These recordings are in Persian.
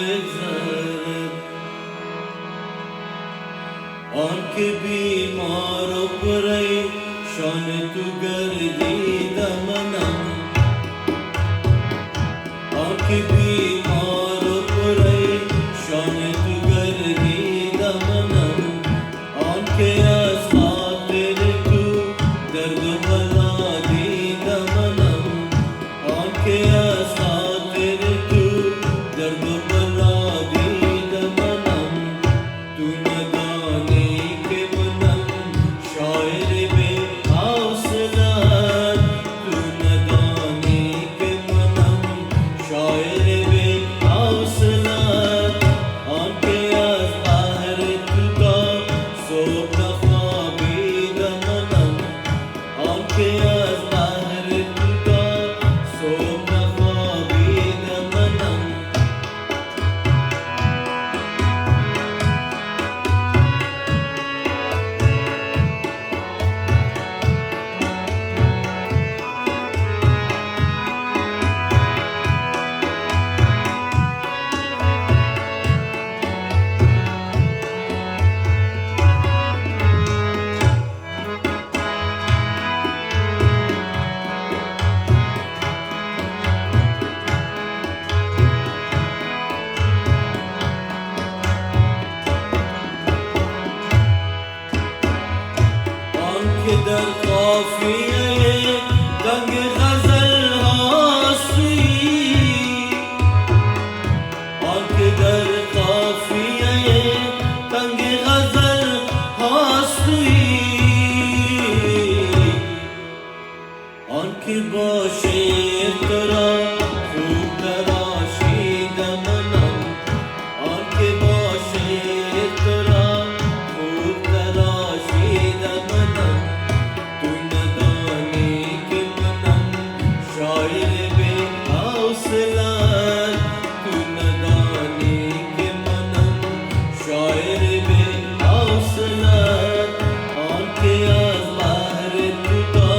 بگذرد آنکه بیمار و پریشان تو گردیده منم آنکه بیمار و پریشان تو گردیده منم آنکه از خاطر تو درد و بلا دیده منم آنکه از خاطر تو درد و بلا دیده منم تو ندانی که منم شاعر بی حوصله‌ات تو ندانی که منم شاعر بی حوصله‌ات آنکه از بحر تو تا صبح نخوابیده منم آنکه از بحر تو تا صبح نخوابیده منم آنکه در قافیه دنگ غزل هستی آنکه در قافیه دنگ غزل هستی آنکه با شعر ترا خوب تراشیده منم آنکه با شعر ترا خوب تراشیده منم تو ندانی که منم شاعر بی حوصله‌ات تو ندانی که منم شاعر بی حوصله‌ات آنکه از بحر تو تا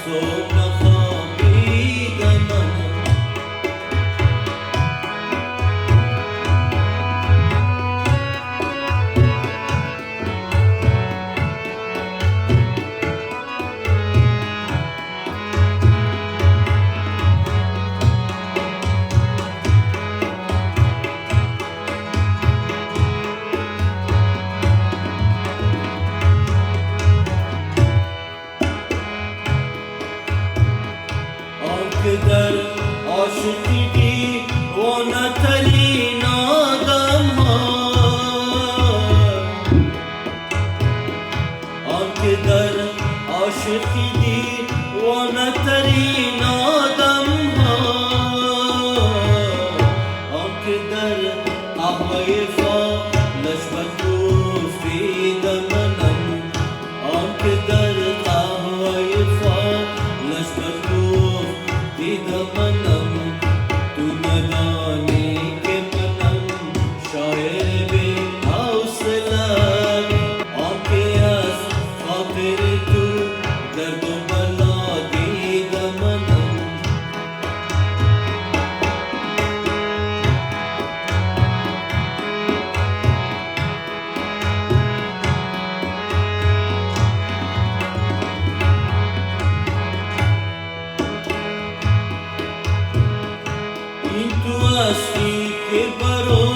صبح نخوابیده منم آنکه در عاشقی دیوانه‌ترین آدم‌ها آنکه در عاشقی دیوانه‌ترین آدم‌ها آنکه در قهوه فالش بدگفتیده منم آنکه در قهوه فالش بدگفتیده منم تو ندانی که منم شاعر بی حوصله‌ات آنکه از خاطر تو درد و بلا دیده منم این تو هستی که برو